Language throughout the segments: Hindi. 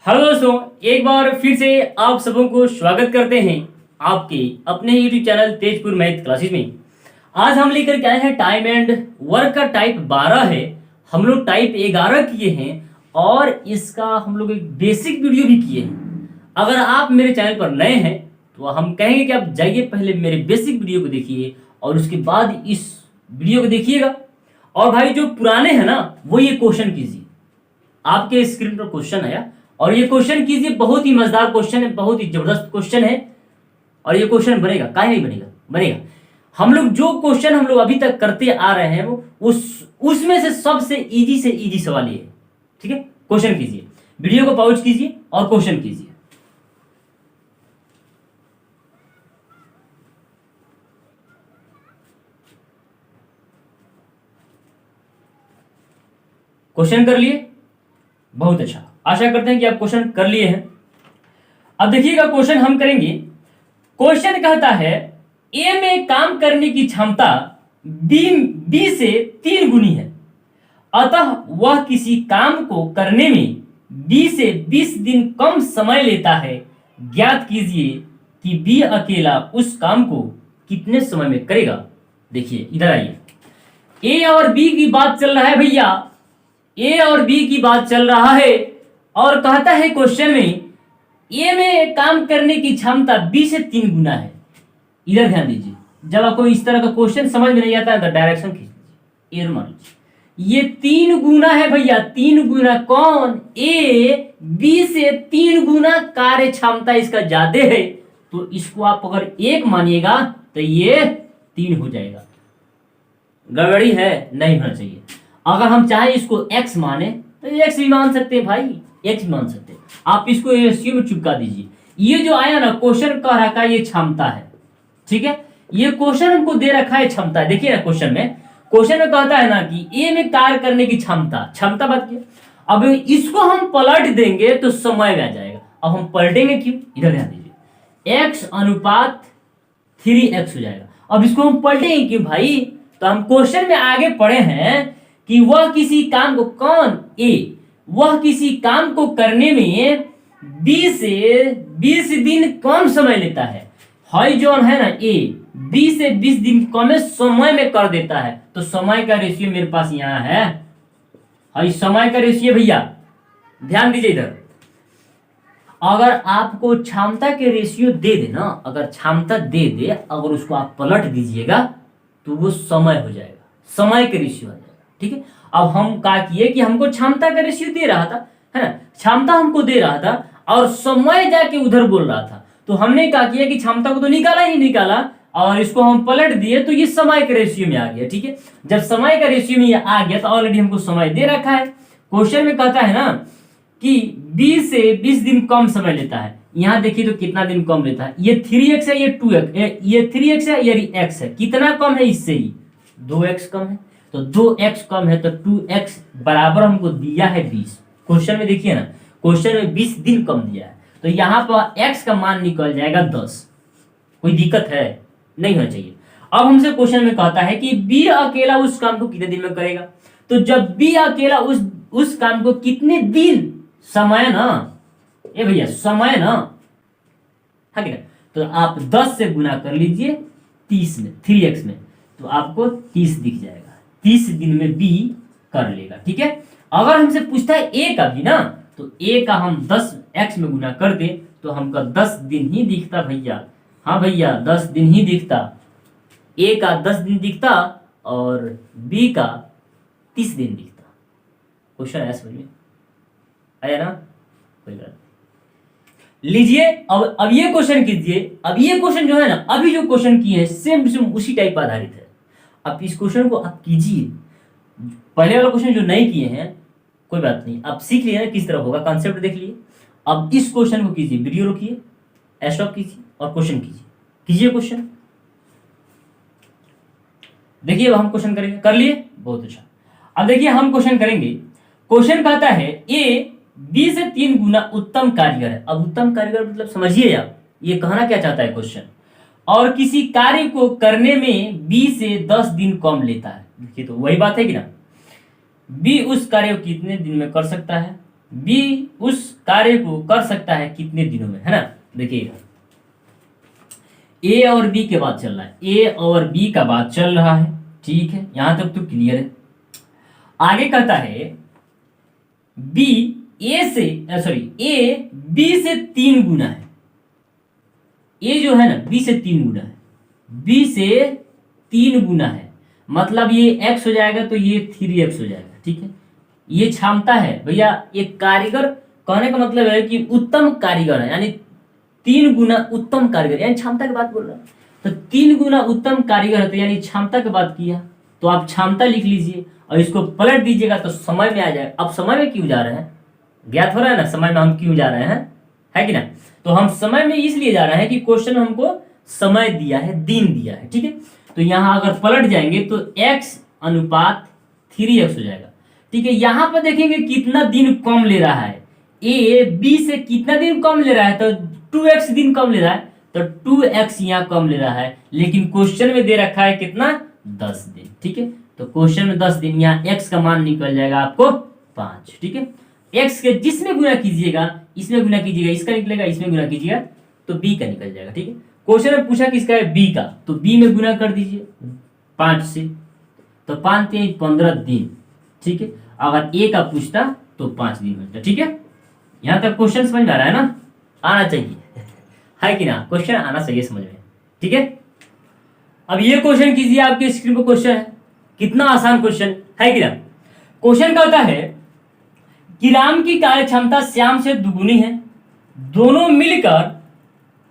हेलो दोस्तों, एक बार फिर से आप सबों को स्वागत करते हैं आपके अपने YouTube channel Tezpur math classes में। आज हम लेकर के आए हैं टाइम एंड वर्क का टाइप 12 है। हम लोग टाइप 11 किए हैं और इसका हम लोग एक बेसिक वीडियो भी किए हैं। अगर आप मेरे चैनल पर नए हैं तो हम कहेंगे कि आप जाइए पहले मेरे बेसिक वीडियो को देखिए और उसके बाद इस वीडियो को देखिएगा। और भाई जो पुराने हैं ना वो ये क्वेश्चन कीजिए। आपके स्क्रीन पर क्वेश्चन आया और ये क्वेश्चन कीजिए। बहुत ही मजेदार क्वेश्चन है, बहुत ही जबरदस्त क्वेश्चन है और ये क्वेश्चन बनेगा, काहे नहीं बनेगा, बनेगा। हम लोग जो क्वेश्चन हम लोग अभी तक करते आ रहे हैं वो उसमें से इजी सवाल ये है। ठीक है, क्वेश्चन कीजिए, वीडियो को पॉज कीजिए और क्वेश्चन कीजिए। क्वेश्चन कर लिए, बहुत अच्छा। आशा करते हैं कि आप क्वेश्चन कर लिए हैं। अब देखिएगा क्वेश्चन हम करेंगे। क्वेश्चन कहता है ए में काम करने की क्षमता बी से 3 गुनी है, अतः वह किसी काम को करने में बी से 20 दिन कम समय लेता है। ज्ञात कीजिए कि बी अकेला उस काम को कितने समय में करेगा। देखिए इधर आइए, ए और बी की बात चल रहा है भैया, ए और बी की बात चल रहा है और कहता है क्वेश्चन में ए में काम करने की क्षमता बी से 3 गुना है। इधर ध्यान दीजिए, जब आपको इस तरह का क्वेश्चन समझ में नहीं आता है तो डायरेक्शन खींच लीजिए, एयर मान लीजिए। ये 3 गुना है भैया, 3 गुना कौन? ए बी से 3 गुना कार्य क्षमता इसका ज्यादा है, तो इसको आप अगर 1 मानिएगा तो ये 3 हो जाएगा। गड़बड़ी है, नहीं होना चाहिए। अगर हम चाहे इसको x माने तो x भी मान सकते हैं भाई, x भी मान सकते हैं। आप इसको रेशियो में चिपका दीजिए। ये जो आया ना क्वेश्चन कह रखा है ये क्षमता है, ठीक है। ये क्वेश्चन हमको दे रखा है क्षमता है। देखिए ना क्वेश्चन में कहता है ना कि ए में कार्य करने की क्षमता बात की। अब इसको हम पलट देंगे तो समय में आ जाएगा। अब हम पलटेंगे क्यों, इधर ध्यान दीजिए, x अनुपात 3x हो जाएगा। अब इसको हम पलटेंगे क्यों भाई, तो हम क्वेश्चन में आगे पढ़े हैं कि वह किसी काम को, कौन? ए, वह किसी काम को करने में 20 से 20 दिन कम समय लेता है। हाई जोन है ना ए, 20 से 20 दिन कम समय में कर देता है। तो समय का रेशियो मेरे पास यहां है, हाई समय का रेशियो भैया ध्यान दीजिए इधर। अगर आपको क्षमता के रेशियो दे दे ना, अगर क्षमता दे दे, अगर उसको आप पलट दीजिएगा तो वो समय हो जाएगा, समय के रेशियो आ जाएगा। ठीक है, अब हम क्या किए कि हमको क्षमता का रेशियो दे रहा था, है ना, क्षमता हमको दे रहा था और समय जाके उधर बोल रहा था। तो हमने क्या किया कि क्षमता को तो निकाला ही निकाला और इसको हम पलट दिए तो ये समय के रेशियो में आ गया। ठीक है, जब समय का रेशियो में ये आ गया तो ऑलरेडी हमको समय दे रखा है। क्वेश्चन में कहता है ना कि 20 से 20 दिन कम समय लेता है। यहाँ देखिए तो कितना दिन कम लेता है, ये 3x है, ये 2x, ये 3x है, ये x है। कितना कम है इससे ही 2x कम है, तो 2x कम है तो 2x बराबर हमको दिया है 20। क्वेश्चन में देखिए ना, क्वेश्चन में 20 दिन कम दिया है तो यहाँ पर x का मान निकल जाएगा 10। कोई दिक्कत है, नहीं होना चाहिए। अब हमसे क्वेश्चन में कहता है कि b अकेला उस काम को कितने दिन में करेगा। तो जब b अकेला उस काम को कितने दिन, समय ना ये भैया, समय ना, है क्या, तो आप 10 से गुना कर लीजिए 30 में, 3x में, तो आपको 30 दिख जाएगा। 30 दिन में बी कर लेगा। ठीक है, अगर हमसे पूछता है ए का भी ना, तो ए का हम 10x में गुना कर दे तो हमका 10 दिन ही दिखता भैया। हाँ भैया 10 दिन ही दिखता, ए का 10 दिन दिखता और बी का 30 दिन दिखता। क्वेश्चन आया समझ में आया ना, कोई बात लीजिए। अब ये क्वेश्चन कीजिए। अब ये क्वेश्चन जो है ना, अभी जो क्वेश्चन किए हैं सेम उसी टाइप पर आधारित है। अब इस क्वेश्चन को आप कीजिए। पहले वाला क्वेश्चन जो नहीं किए हैं कोई बात नहीं, आप सीख लिए ना किस तरह होगा, कॉन्सेप्ट देख लिए। अब इस क्वेश्चन को कीजिए, वीडियो रोकिए, स्टॉप कीजिए और क्वेश्चन कीजिए क्वेश्चन। देखिए अब हम क्वेश्चन करेंगे, कर लिए, बहुत अच्छा। अब देखिए हम क्वेश्चन करेंगे। क्वेश्चन कहता है ए बी से 3 गुना उत्तम कारीगर है। अब उत्तम कारीगर मतलब समझिए आप, ये कहना क्या चाहता है क्वेश्चन, और किसी कार्य को करने में बी से 10 दिन कम लेता है। देखिए तो वही बात है कि ना, बी उस कार्य को कितने दिन में कर सकता है, बी उस कार्य को कर सकता है कितने दिनों में, है ना। देखिएगा ए और बी के बात चल रहा है, ए और बी का बात चल रहा है, ठीक है, यहां तक तो क्लियर है। आगे कहता है बी ए से ए बी से 3 गुना है, ए जो है ना बी से 3 गुना है, बी से 3 गुना है, मतलब ये x हो जाएगा तो ये 3x हो जाएगा, ठीक है। ये क्षमता है भैया, एक कारीगर, कहने का मतलब है कि उत्तम कारीगर है, यानी 3 गुना उत्तम कारीगर, यानी क्षमता की बात बोल रहा है। तो 3 गुना उत्तम कारीगर है, तो यानी क्षमता की बात किया, तो आप क्षमता लिख लीजिए और इसको पलट दीजिएगा तो समय में आ जाएगा। अब समय में क्यों जा रहे हैं, ज्ञात हो रहा है ना समय में हम क्यों जा रहे हैं, है कि ना। तो हम समय में इसलिए जा रहे हैं कि क्वेश्चन हमको समय दिया है, दिन दिया है, ठीक है। तो यहां अगर पलट जाएंगे तो x अनुपात 3x हो जाएगा, ठीक है। यहां पर देखेंगे कितना दिन कम ले रहा है, ए बी से कितना दिन कम ले रहा है, तो 2x दिन कम ले रहा है, तो 2x यहाँ कम ले रहा है, लेकिन क्वेश्चन में दे रखा है कितना 10 दिन, ठीक है। तो क्वेश्चन में 10 दिन, यहाँ x का मान निकल जाएगा आपको 5, ठीक है। x के जिसमें गुना कीजिएगा, इसमें गुना कीजिएगा, इसका निकलेगा, इसमें गुना कीजिएगा तो b का निकल जाएगा, ठीक है। क्वेश्चन में पूछा किसका है, b का, तो b में गुना कर दीजिए 5 से, तो 5 3 15 दिन, ठीक है। अगर a का पूछता तो 5 दिन होता, ठीक है। यहां तक क्वेश्चन समझ में आ रहा है ना, आना चाहिए है कि ना, क्वेश्चन आना चाहिए समझ में, ठीक है। अब ये क्वेश्चन कीजिए, आपके स्क्रीन पर क्वेश्चन है, कितना आसान क्वेश्चन है कि ना। क्वेश्चन कहता है कि राम की कार्य क्षमता श्याम से दुगुनी है, दोनों मिलकर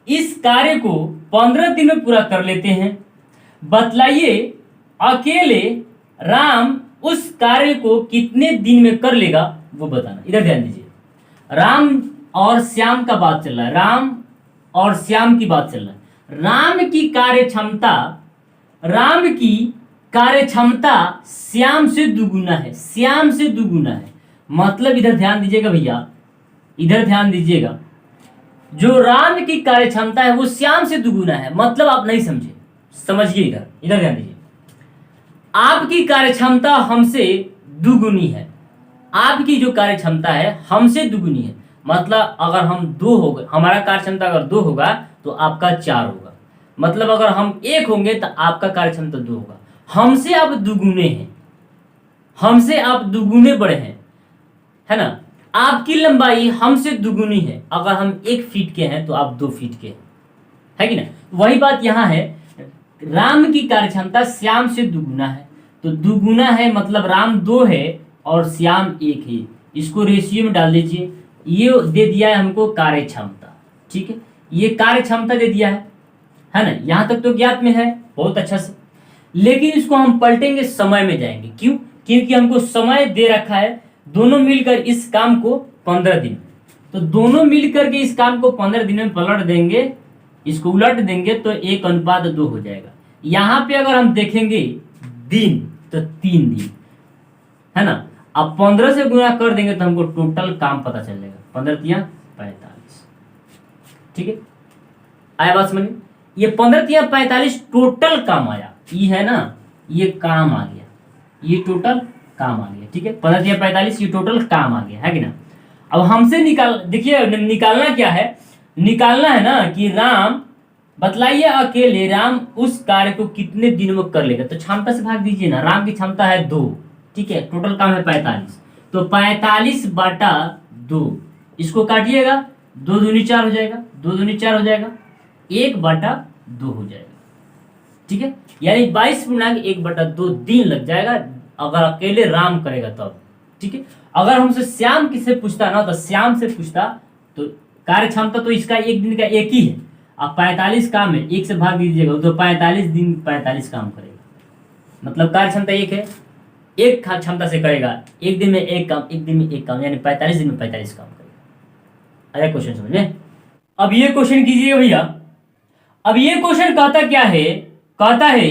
इस कार्य को 15 दिन में पूरा कर लेते हैं, बतलाइए अकेले राम उस कार्य को कितने दिन में कर लेगा, वो बताना। इधर ध्यान दीजिए, राम और श्याम का बात चल रहा है, राम और श्याम की बात चल रहा है। राम की कार्य क्षमता श्याम से दुगुना है, श्याम से दुगुना है, मतलब इधर ध्यान दीजिएगा भैया, इधर ध्यान दीजिएगा, जो राम की कार्य क्षमता है वो श्याम से दुगुना है, मतलब आप नहीं समझे, समझिए, इधर इधर ध्यान दीजिए। आपकी कार्य क्षमता हमसे दुगुनी है, आपकी जो कार्य क्षमता है हमसे दुगुनी है, मतलब अगर हम 2 हो गए, हमारा कार्य क्षमता अगर 2 होगा तो आपका 4 होगा, मतलब अगर हम 1 होंगे तो आपका कार्य क्षमता 2 होगा। हमसे आप दुगुने हैं, हमसे आप दुगुने बड़े हैं, है ना। आपकी लंबाई हमसे दुगुनी है, अगर हम 1 फीट के हैं तो आप 2 फीट के हैं, है कि ना। वही बात यहाँ है, राम की कार्य क्षमता श्याम से दुगुना है, तो दुगुना है मतलब राम 2 है और श्याम 1 है, इसको रेशियो में डाल दीजिए। ये दे दिया है हमको कार्य क्षमता, ठीक है, ये कार्य क्षमता दे दिया है ना। यहां तक तो ज्ञात में है, बहुत अच्छा से, लेकिन इसको हम पलटेंगे, समय में जाएंगे, क्यों, क्योंकि हमको समय दे रखा है, दोनों मिलकर इस काम को 15 दिन, तो दोनों मिलकर के इस काम को 15 दिन में पलट देंगे, इसको उलट देंगे तो 1:2 हो जाएगा। यहां पे अगर हम देखेंगे दिन तो 3 दिन, है ना। अब 15 से गुना कर देंगे तो हमको टोटल काम पता चल जाएगा, 15 तिया 45, ठीक है, आया बात समझ में। ये 15 तिया 45 टोटल काम आया, ये है ना, ये काम आ गया, ये टोटल काम आ गया, ठीक है। 15 तिया 45 ये टोटल काम आ गया, है कि ना। अब हमसे देखिए निकालना क्या है, निकालना है ना कि राम, बतलाइए अकेले राम उस कार्य को कितने दिनों में कर लेगा, तो क्षमता से भाग दीजिए ना, राम की क्षमता है 2, ठीक है, टोटल काम है 45, तो 45/2, इसको काटिएगा, 2 दूनी 4 हो जाएगा, 2 दूनी 4 हो जाएगा, 1/2 हो जाएगा, ठीक है, यानी 22.1/2 दिन लग जाएगा अगर अकेले राम करेगा तब, ठीक है। अगर हमसे श्याम किससे पूछता ना, तो श्याम से पूछता तो कार्य क्षमता तो इसका 1 दिन का 1 ही है, अब 45 काम है, 1 से भाग दीजिएगा तो 45 दिन 45 काम करेगा, मतलब कार्य क्षमता 1 है, 1 क्षमता से करेगा, 1 दिन में 1 काम, 1 दिन में 1 काम, यानी 45 दिन में 45 काम करेगा। अरे क्वेश्चन समझ में। अब ये क्वेश्चन कीजिए भैया, अब ये क्वेश्चन कहता क्या है, कहता है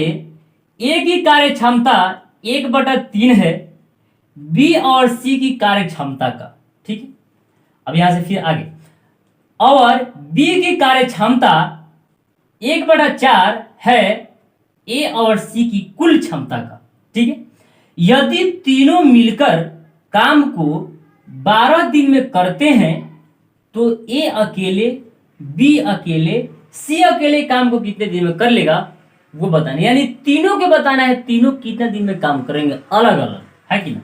ए की कार्य क्षमता 1/3 है बी और सी की कार्य क्षमता का, ठीक है। अब यहां से फिर आगे, और बी की कार्य क्षमता 1/4 है ए और सी की कुल क्षमता का, ठीक है। यदि तीनों मिलकर काम को 12 दिन में करते हैं तो ए अकेले, बी अकेले, सी अकेले काम को कितने दिन में कर लेगा वो बताना, यानी तीनों के बताना है तीनों कितने दिन में काम करेंगे अलग अलग, है कि ना।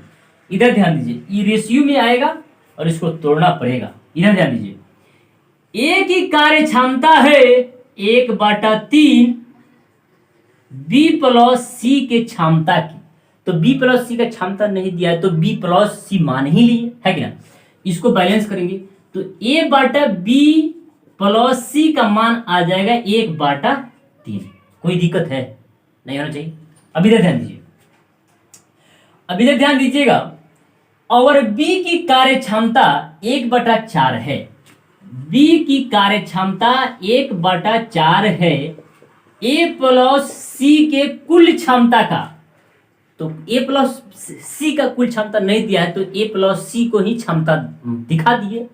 इधर ध्यान दीजिए, ये रेशियो में आएगा और इसको तोड़ना पड़ेगा। इधर ध्यान दीजिए, ए की कार्य क्षमता है 1/3 बी प्लस सी के क्षमता की, तो बी प्लस सी का क्षमता नहीं दिया है तो बी प्लस सी मान ही लिए, है कि ना। इसको बैलेंस करेंगे तो ए बटा बी प्लस सी का मान आ जाएगा 1/3। कोई दिक्कत है नहीं होना चाहिए। अब इधर ध्यान दीजिए, अब इधर ध्यान दीजिएगा, और बी की कार्य क्षमता 1/4 है, बी की कार्य क्षमता 1/4 है ए प्लस सी के कुल क्षमता का, तो ए प्लस सी का कुल क्षमता नहीं दिया है तो ए प्लस सी को ही क्षमता दिखा दिए।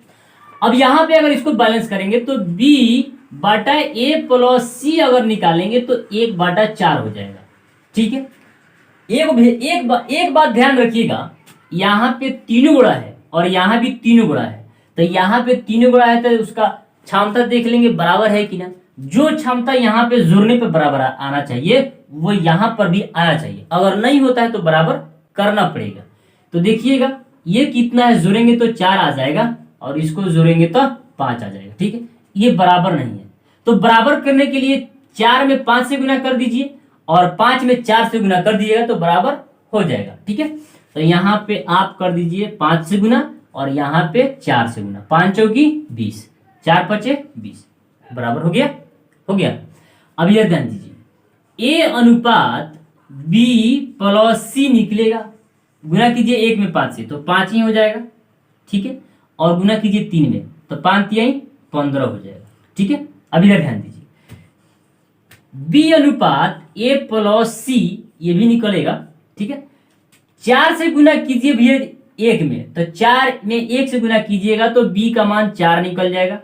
अब यहां पे अगर इसको बैलेंस करेंगे तो बी बटा ए प्लस सी अगर निकालेंगे तो 1/4 हो जाएगा, ठीक है। एक बात ध्यान रखिएगा, यहाँ पे तीनों गुणा है और यहाँ भी तीनों गुणा है, तो यहाँ पे तीनों गुणा है तो उसका क्षमता देख लेंगे बराबर है कि ना। जो क्षमता यहाँ पे जोड़ने पे बराबर आना चाहिए वो यहाँ पर भी आना चाहिए, अगर नहीं होता है तो बराबर करना पड़ेगा। तो देखिएगा ये कितना है, जोड़ेंगे तो 4 आ जाएगा और इसको जोड़ेंगे तो 5 आ जाएगा, ठीक है। ये बराबर नहीं है तो बराबर करने के लिए 4 में 5 से गुना कर दीजिए और 5 में 4 से गुना कर दीजिएगा तो बराबर हो जाएगा, ठीक है। तो यहाँ पे आप कर दीजिए 5 से गुना और यहाँ पे 4 से गुना, 5 चौकी 20, 4 पचे 20, बराबर हो गया, हो गया। अब यह ध्यान दीजिए, ए अनुपात बी प्लस सी निकलेगा, गुना कीजिए 1 में 5 से तो 5 ही हो जाएगा, ठीक है, और गुना कीजिए 3 में तो 5 तिहाई 15 हो जाएगा, ठीक है। अब इधर ध्यान दीजिए, बी अनुपात ए प्लस सी ये भी निकलेगा, ठीक है। 4 से गुना कीजिए भैया 1 में तो 4 में 1 से गुना कीजिएगा तो बी का मान 4 निकल जाएगा,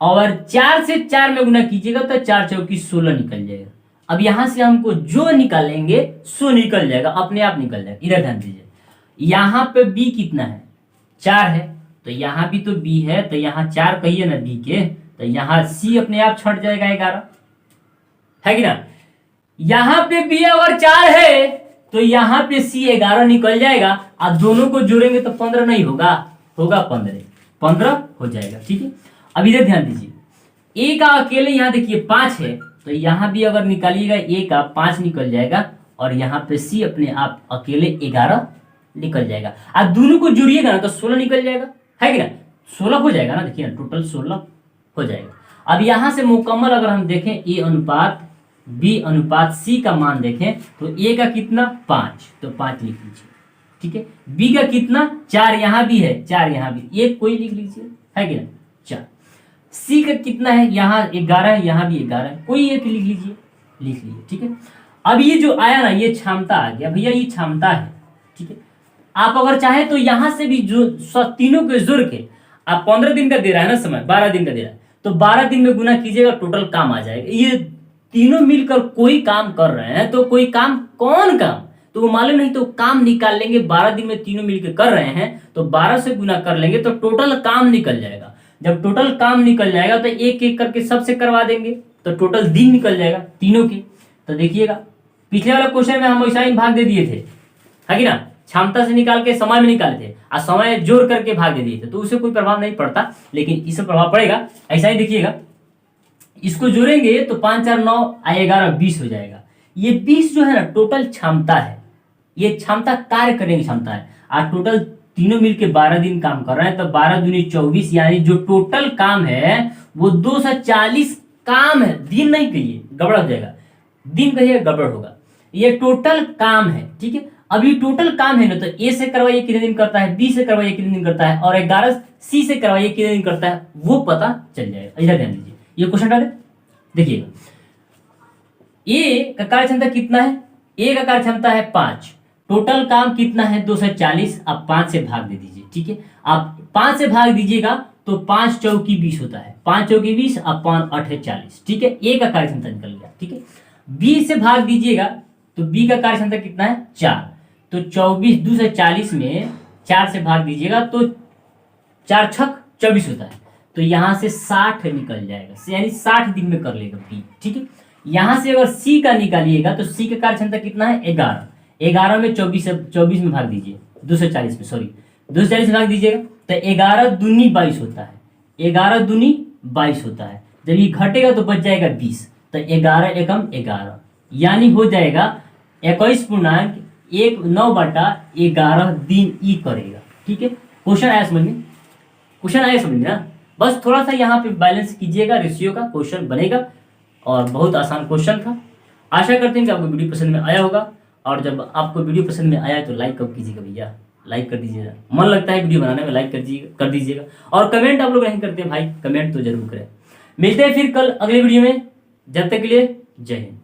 और 4 से 4 में गुना कीजिएगा तो 4 चौकी 16 निकल जाएगा। अब यहां से हमको जो निकालेंगे सो निकल जाएगा, अपने आप निकल जाएगा। इधर ध्यान दीजिए, यहां पे बी कितना है 4 है तो यहां भी तो बी है, तो यहां 4 कहिए ना बी के, तो यहां सी अपने आप छट जाएगा 11, है कि ना। यहां पे बी अगर 4 है तो यहां पे सी 11 निकल जाएगा, आप दोनों को जोड़ेंगे तो 15 नहीं होगा, होगा 15 हो जाएगा, ठीक है। अब इधर ध्यान दीजिए, ए का अकेले यहाँ देखिए 5 है तो यहाँ भी अगर निकालिएगा ए का 5 निकल जाएगा और यहाँ पे सी अपने आप अकेले 11 निकल जाएगा। आप दोनों को जोड़िएगा ना तो 16 निकल जाएगा, है कि ना, 16 हो जाएगा ना, देखिए ना टोटल 16 हो जाएगा। अब यहाँ से मुकम्मल अगर हम देखें ए अनुपात बी अनुपात सी का मान देखें तो ए का कितना 5 तो 5 लिख लीजिए, ठीक है। बी का कितना 4 यहाँ भी है, 4 यहाँ भी, एक कोई लिख लीजिए, है कि ना 4। सी का कितना है यहाँ 11 है, यहाँ भी 11 है, कोई एक लिख लीजिए, लिख लीजिए, ठीक है। अब ये जो आया ना ये क्षमता आ गया भैया, ये क्षमता है, ठीक है। आप अगर चाहे तो यहां से भी जो तीनों के जोड़ के, आप 15 दिन का दे रहा है ना समय, 12 दिन का दे रहा है तो 12 दिन में गुना कीजिएगा टोटल काम आ जाएगा। ये तीनों मिलकर कोई काम कर रहे हैं तो कोई काम, कौन काम तो वो मालूम नहीं, तो काम निकाल लेंगे। 12 दिन में तीनों मिलकर कर रहे हैं तो 12 से गुना कर लेंगे तो टोटल काम निकल जाएगा। जब टोटल काम निकल जाएगा तो एक एक करके सबसे करवा देंगे तो टोटल दिन निकल जाएगा तीनों के। तो देखिएगा पिछले वाला क्वेश्चन में हम वैसा ही भाग दे दिए थे, है कि ना, क्षमता से निकाल के समय में निकाले थे और समय जोड़ करके भाग दे दिए थे, तो उससे कोई प्रभाव नहीं पड़ता, लेकिन इससे प्रभाव पड़ेगा। ऐसा ही देखिएगा, इसको जोड़ेंगे तो 5 4 9 11 20 हो जाएगा। ये 20 जो है ना टोटल क्षमता है, ये क्षमता कार्य करने की क्षमता है। और टोटल तीनों मिलके 12 दिन काम कर रहे हैं तो 12 दूनी 24, यानी जो टोटल काम है वो 240 काम है, दिन नहीं कहिए गड़बड़ हो जाएगा, दिन कहिए गड़बड़ होगा, ये टोटल काम है, ठीक है। अभी टोटल काम है ना तो ए से करवाइए कितने दिन करता है, बी से करवाइए कितने दिन करता है, और 11 सी से करवाइए कितने दिन करता है, वो पता चल जाएगा। इधर ध्यान दीजिए, ये क्वेश्चन डाले देखिएगा, ए का कार्य क्षमता कितना है, ए का कार्य क्षमता है 5, टोटल काम कितना है 240, आप 5 से भाग दे दीजिए, ठीक है। आप 5 से भाग दीजिएगा तो 5 चौकी 20 होता है, 5 चौकी 20 अब 5 8 40, ठीक है। ए का कार्य क्षमता निकल गया, ठीक है। बी से भाग दीजिएगा तो बी का कार्य क्षमता कितना है 4, तो 24 240 में 4 से भाग दीजिएगा तो 4 छक 24 होता है, तो यहाँ से 60 निकल जाएगा, यानी 60 दिन में कर लेगा बी। ठीक है, यहाँ से अगर सी का निकालिएगा तो सी का कार्य क्षमता कितना है 11, 11 में 24 में भाग दीजिए, 240 में, सॉरी 240 में भाग दीजिएगा तो 11 दूनी 22 होता है, 11 दूनी 22 होता है। जब ये घटेगा तो बच जाएगा 20, तो 11 एकम 11, यानी हो जाएगा 21.19/11 दिन ई करेगा। ठीक है, क्वेश्चन आया समझ में, क्वेश्चन आया समझ में ना, बस थोड़ा सा यहाँ पे बैलेंस कीजिएगा, रेशियो का क्वेश्चन बनेगा और बहुत आसान क्वेश्चन था। आशा करते हैं कि आपको वीडियो पसंद में आया होगा, और जब आपको वीडियो पसंद में आया तो लाइक कब कीजिएगा भैया, लाइक कर दीजिएगा, मन लगता है वीडियो बनाने में, लाइक कर दीजिएगा। और कमेंट आप लोग नहीं करते भाई, कमेंट तो जरूर करें। मिलते हैं फिर कल अगले वीडियो में, जब तक के लिए जय हिंद।